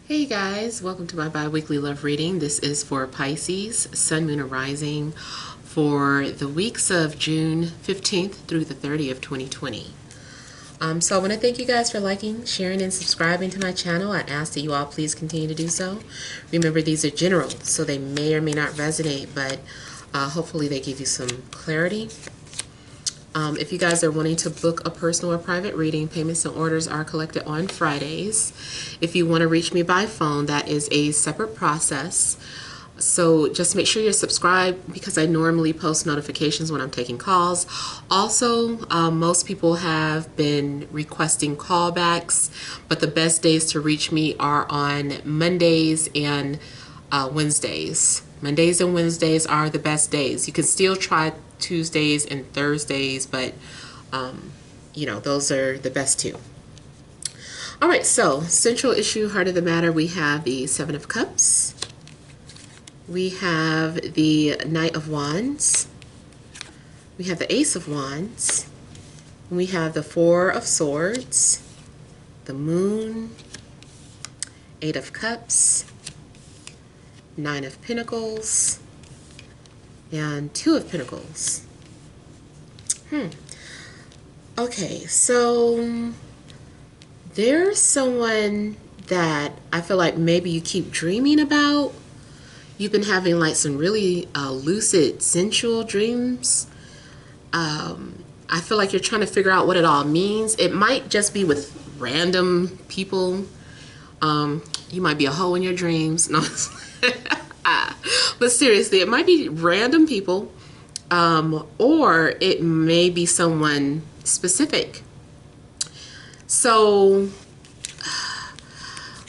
Hey guys, welcome to my bi-weekly love reading. This is for Pisces, Sun, Moon, and Rising for the weeks of June 15th through the 30th of 2020. So I want to thank you guys for liking, sharing, and subscribing to my channel. I ask that you all please continue to do so. Remember, these are general, so they may or may not resonate, but hopefully they give you some clarity. If you guys are wanting to book a personal or private reading, payments and orders are collected on Fridays. If you want to reach me by phone, that is a separate process. So just make sure you're subscribed because I normally post notifications when I'm taking calls. Also, most people have been requesting callbacks, but the best days to reach me are on Mondays and Wednesdays. Mondays and Wednesdays are the best days. You can still try Tuesdays and Thursdays, but those are the best too. All right, so central issue, heart of the matter, we have the Seven of Cups. We have the Knight of Wands. We have the Ace of Wands. We have the Four of Swords, the Moon, Eight of Cups, Nine of Pentacles, and Two of Pentacles. Okay, so there's someone that I feel like maybe you keep dreaming about. You've been having like some really lucid, sensual dreams. I feel like you're trying to figure out what it all means. It might just be with random people. You might be a hoe in your dreams. No. But seriously, it might be random people, or it may be someone specific. So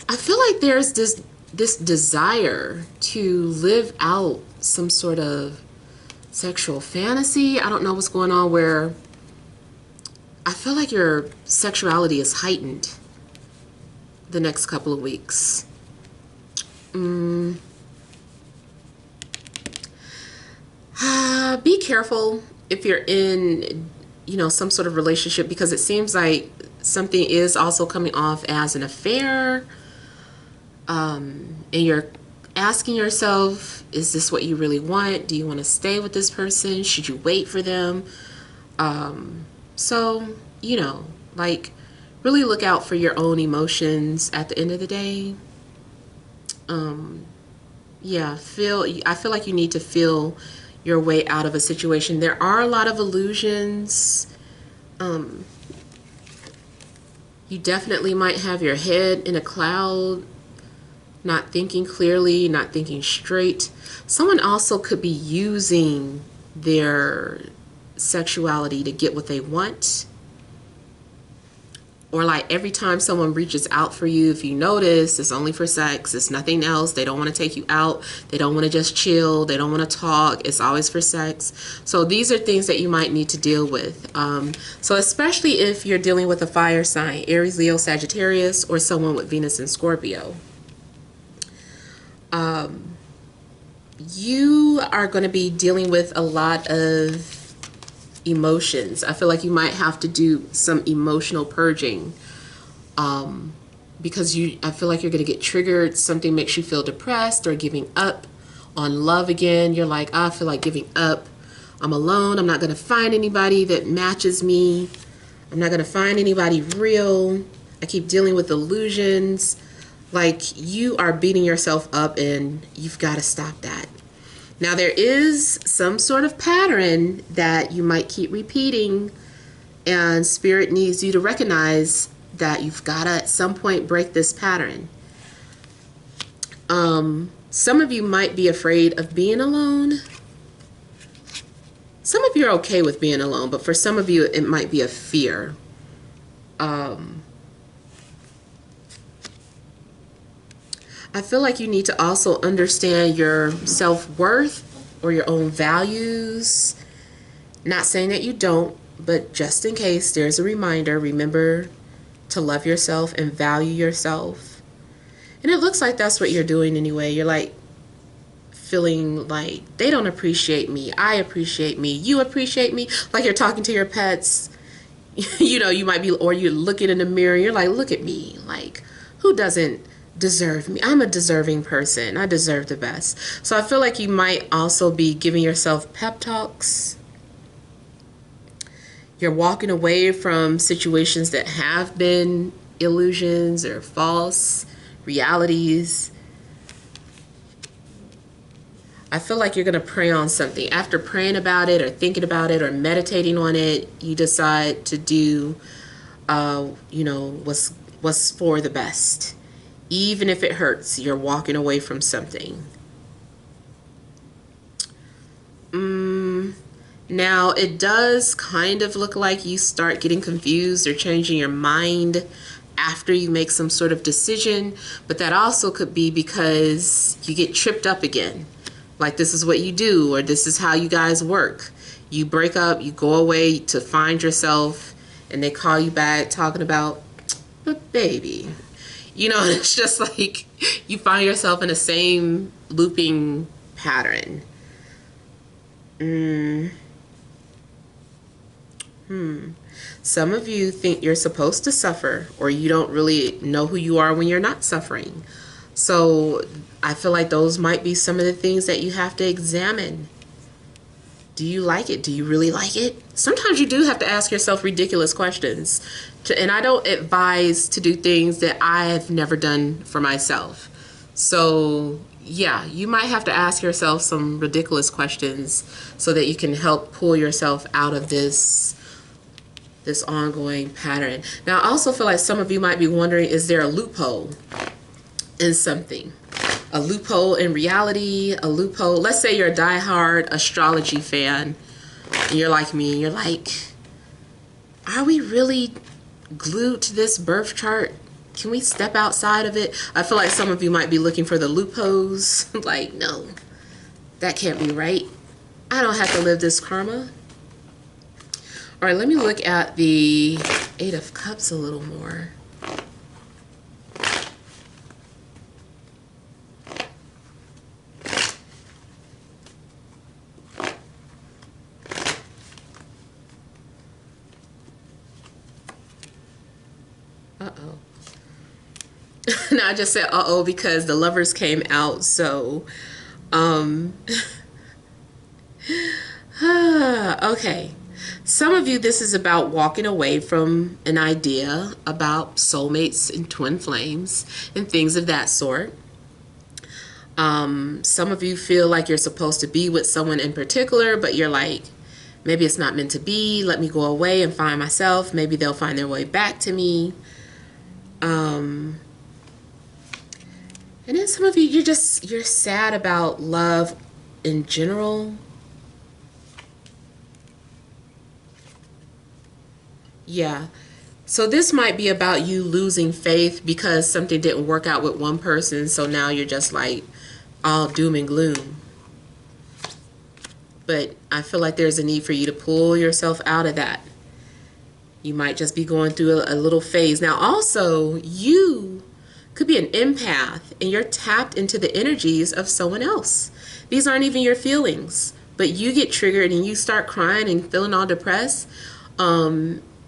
I feel like there's this desire to live out some sort of sexual fantasy. I don't know what's going on, where I feel like your sexuality is heightened the next couple of weeks. Be careful if you're in, some sort of relationship, because it seems like something is also coming off as an affair. And you're asking yourself, is this what you really want? Do you want to stay with this person? Should you wait for them? So, really look out for your own emotions at the end of the day. I feel like you need to feel your way out of a situation. There are a lot of illusions. You definitely might have your head in a cloud, not thinking clearly, not thinking straight. Someone also could be using their sexuality to get what they want. Or like every time someone reaches out for you, if you notice, it's only for sex. It's nothing else. They don't want to take you out. They don't want to just chill. They don't want to talk. It's always for sex. So these are things that you might need to deal with. So especially if you're dealing with a fire sign, Aries, Leo, Sagittarius, or someone with Venus and Scorpio. You are going to be dealing with a lot of emotions. I feel like you might have to do some emotional purging, because I feel like you're going to get triggered. Something makes you feel depressed or giving up on love again. You're like, I feel like giving up. I'm alone. I'm not going to find anybody that matches me. I'm not going to find anybody real. I keep dealing with illusions. Like, you are beating yourself up, and you've got to stop that. Now, there is some sort of pattern that you might keep repeating, and Spirit needs you to recognize that you've got to at some point break this pattern. Some of you might be afraid of being alone. Some of you are okay with being alone, but for some of you, it might be a fear. I feel like you need to also understand your self-worth or your own values. Not saying that you don't, but just in case, there's a reminder. Remember to love yourself and value yourself. And it looks like that's what you're doing anyway. You're like feeling like they don't appreciate me. I appreciate me. You appreciate me. Like you're talking to your pets. You might be, or you're looking in the mirror. You're like, look at me. Like, who doesn't deserve me. I'm a deserving person. I deserve the best. So I feel like you might also be giving yourself pep talks. You're walking away from situations that have been illusions or false realities. I feel like you're going to pray on something. After praying about it or thinking about it or meditating on it, you decide to do, you know, what's for the best. Even if it hurts, you're walking away from something. Now, it does kind of look like you start getting confused or changing your mind after you make some sort of decision, but that also could be because you get tripped up again. Like, this is what you do, or this is how you guys work. You break up, you go away to find yourself, and they call you back talking about, but baby, you know, it's just like you find yourself in the same looping pattern. Some of you think you're supposed to suffer, or you don't really know who you are when you're not suffering. So I feel like those might be some of the things that you have to examine. Do you like it? Do you really like it? Sometimes you do have to ask yourself ridiculous questions. And I don't advise to do things that I have never done for myself. So yeah, you might have to ask yourself some ridiculous questions so that you can help pull yourself out of this ongoing pattern. Now, I also feel like some of you might be wondering, is there a loophole in something? A loophole in reality, a loophole. Let's say you're a diehard astrology fan and you're like me and you're like, are we really glued to this birth chart? Can we step outside of it? I feel like some of you might be looking for the loopholes. Like, no, that can't be right. I don't have to live this karma. All right, let me look at the Eight of Cups a little more. Uh-oh. Now I just said uh-oh because the Lovers came out, so okay. Some of you, this is about walking away from an idea about soulmates and twin flames and things of that sort. Some of you feel like you're supposed to be with someone in particular, but you're like, maybe it's not meant to be. Let me go away and find myself. Maybe they'll find their way back to me. And then some of you, you're sad about love in general. Yeah. So this might be about you losing faith because something didn't work out with one person. So now you're just like all doom and gloom. But I feel like there's a need for you to pull yourself out of that. You might just be going through a little phase. Now also, you could be an empath and you're tapped into the energies of someone else. These aren't even your feelings, but you get triggered and you start crying and feeling all depressed.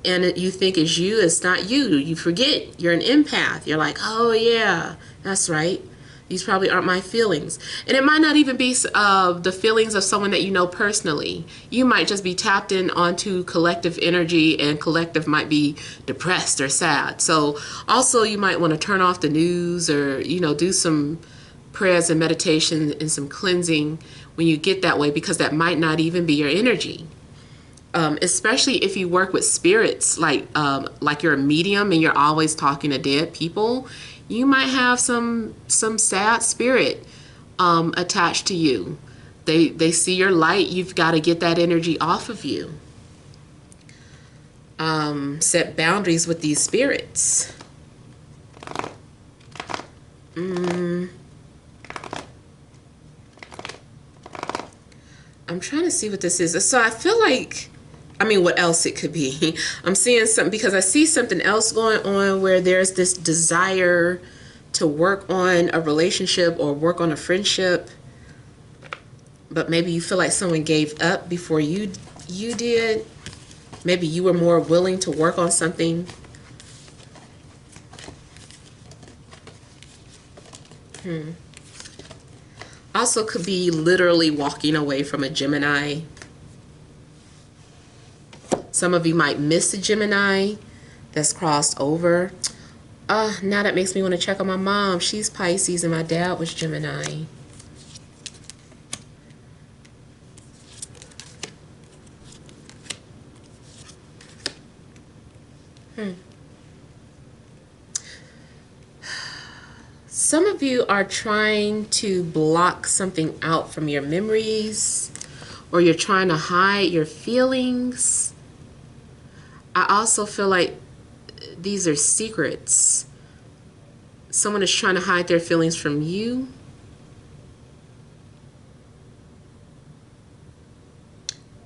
And you think it's you, it's not you. You forget you're an empath. You're like, oh yeah, that's right. These probably aren't my feelings. And it might not even be the feelings of someone that you know personally. You might just be tapped in onto collective energy, and collective might be depressed or sad. So also you might want to turn off the news, or, you know, do some prayers and meditation and some cleansing when you get that way, because that might not even be your energy. Especially if you work with spirits, like you're a medium and you're always talking to dead people, you might have some sad spirit attached to you. They see your light. You've got to get that energy off of you. Set boundaries with these spirits. I'm trying to see what this is. So I feel like, I mean, what else it could be. I'm seeing something, because I see something else going on where there's this desire to work on a relationship or work on a friendship, but maybe you feel like someone gave up before you did. Maybe you were more willing to work on something. Also could be literally walking away from a Gemini. Some of you might miss a Gemini that's crossed over. Now that makes me want to check on my mom. She's Pisces and my dad was Gemini. Some of you are trying to block something out from your memories, or you're trying to hide your feelings. I also feel like these are secrets. Someone is trying to hide their feelings from you.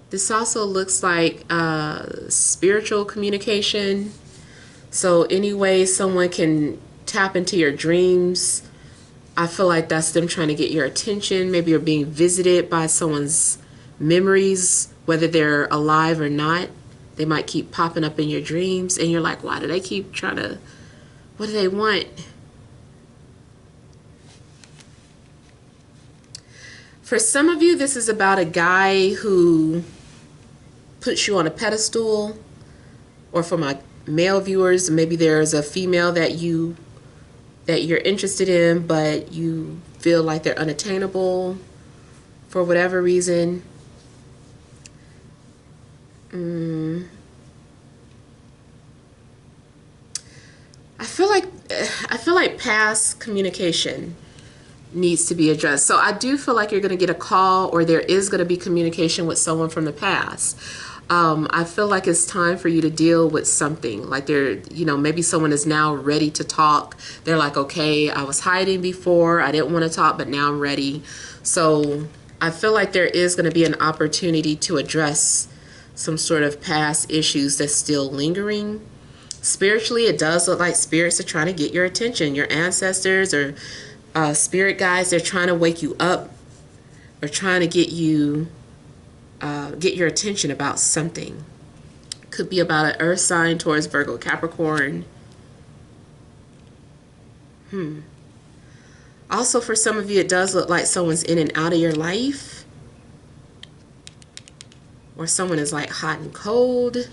This also looks like spiritual communication. So any way someone can tap into your dreams, I feel like that's them trying to get your attention. Maybe you're being visited by someone's memories, whether they're alive or not. They might keep popping up in your dreams, and you're like, why do they keep trying to, what do they want? For some of you, this is about a guy who puts you on a pedestal, or for my male viewers, maybe there's a female that you're interested in, but you feel like they're unattainable for whatever reason. I feel like past communication needs to be addressed. So I do feel like you're going to get a call, or there is going to be communication with someone from the past. I feel like it's time for you to deal with something. Like maybe someone is now ready to talk. They're like, okay, I was hiding before. I didn't want to talk, but now I'm ready. So I feel like there is going to be an opportunity to address some sort of past issues that's still lingering. Spiritually, it does look like spirits are trying to get your attention. Your ancestors or spirit guides, they're trying to wake you up, or trying to get you get your attention about something. Could be about an earth sign, Taurus, Virgo, Capricorn. Also, for some of you, it does look like someone's in and out of your life, or someone is like hot and cold.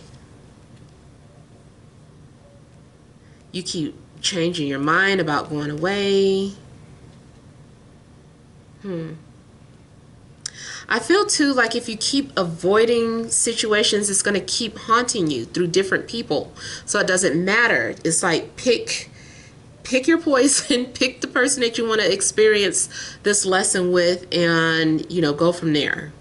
You keep changing your mind about going away. I feel too like if you keep avoiding situations, it's going to keep haunting you through different people. So it doesn't matter. It's like pick your poison, pick the person that you want to experience this lesson with, and go from there.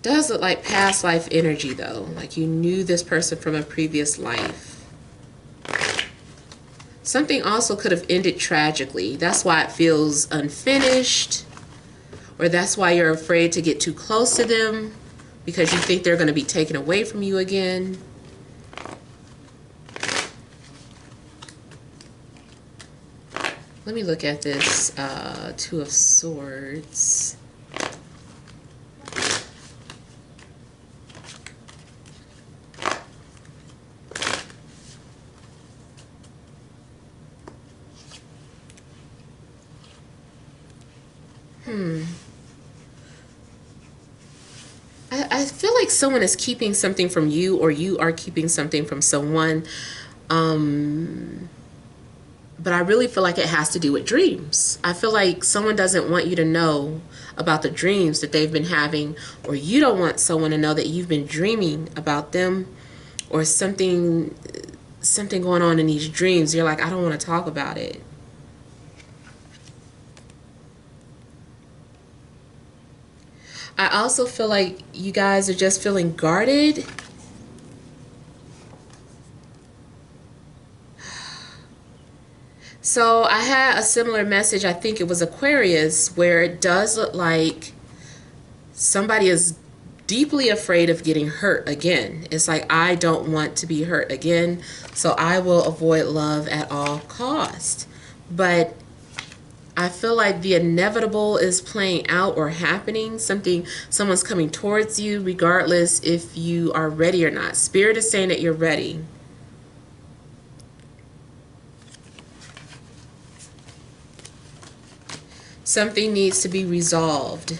Does look like past life energy though, like you knew this person from a previous life. Something also could have ended tragically. That's why it feels unfinished, or that's why you're afraid to get too close to them, because you think they're going to be taken away from you again. Let me look at this Two of Swords. I feel like someone is keeping something from you, or you are keeping something from someone. But I really feel like it has to do with dreams. I feel like someone doesn't want you to know about the dreams that they've been having, or you don't want someone to know that you've been dreaming about them, or something going on in these dreams. You're like, I don't want to talk about it. I also feel like you guys are just feeling guarded. So I had a similar message, I think it was Aquarius, where it does look like somebody is deeply afraid of getting hurt again. It's like, I don't want to be hurt again, so I will avoid love at all costs. But I feel like the inevitable is playing out or happening. Someone's coming towards you regardless if you are ready or not. Spirit is saying that you're ready. Something needs to be resolved.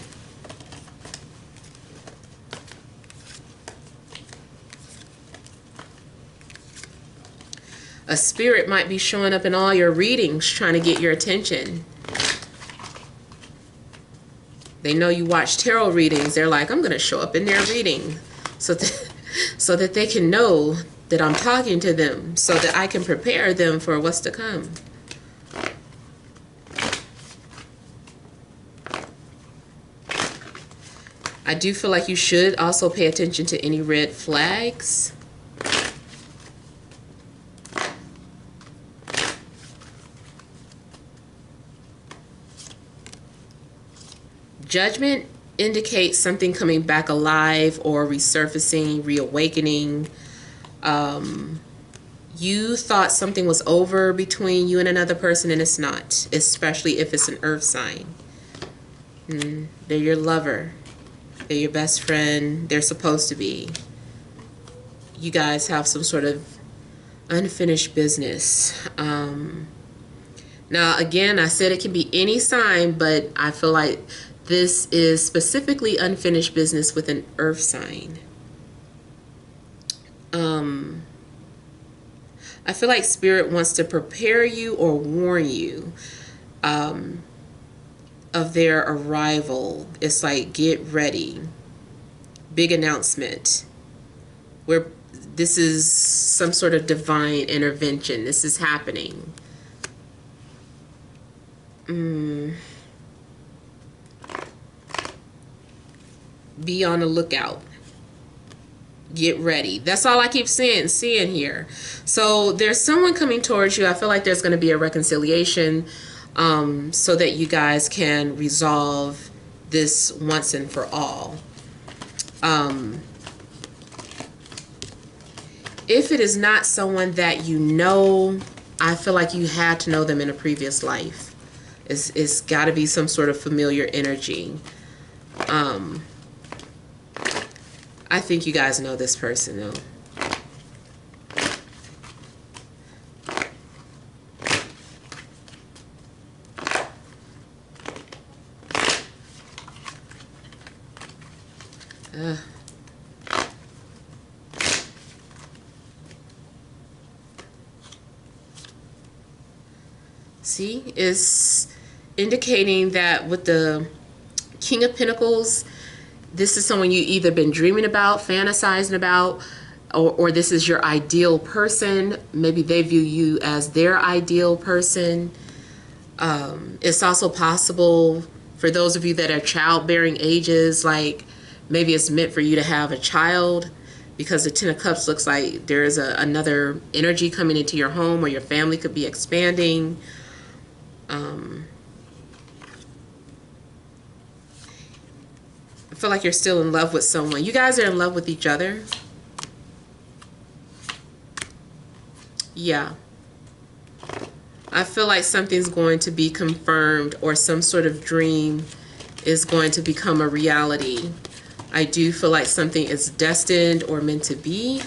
A spirit might be showing up in all your readings trying to get your attention. They know you watch tarot readings. They're like, I'm going to show up in their reading so that they can know that I'm talking to them, so that I can prepare them for what's to come. I do feel like you should also pay attention to any red flags. Judgment indicates something coming back alive or resurfacing, reawakening. You thought something was over between you and another person, and it's not, especially if it's an earth sign. They're your lover. They're your best friend. They're supposed to be. You guys have some sort of unfinished business. Now, again, I said it can be any sign, but I feel like this is specifically unfinished business with an earth sign. I feel like Spirit wants to prepare you or warn you of their arrival. It's like, get ready. Big announcement. This is some sort of divine intervention. This is happening. Be on the lookout. Get ready. That's all I keep seeing here. So there's someone coming towards you. I feel like there's going to be a reconciliation so that you guys can resolve this once and for all. If it is not someone that you know, I feel like you had to know them in a previous life. It's got to be some sort of familiar energy. I think you guys know this person, though. See, it's indicating that with the King of Pentacles, this is someone you either been dreaming about, fantasizing about, or this is your ideal person. Maybe they view you as their ideal person. It's also possible for those of you that are childbearing ages, like maybe it's meant for you to have a child, because the Ten of Cups looks like there's another energy coming into your home, or your family could be expanding. I feel like you're still in love with someone. You guys are in love with each other. Yeah. I feel like something's going to be confirmed, or some sort of dream is going to become a reality. I do feel like something is destined or meant to be.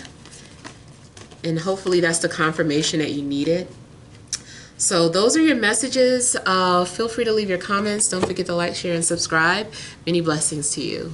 And hopefully that's the confirmation that you needed. So those are your messages. Feel free to leave your comments. Don't forget to like, share, and subscribe. Many blessings to you.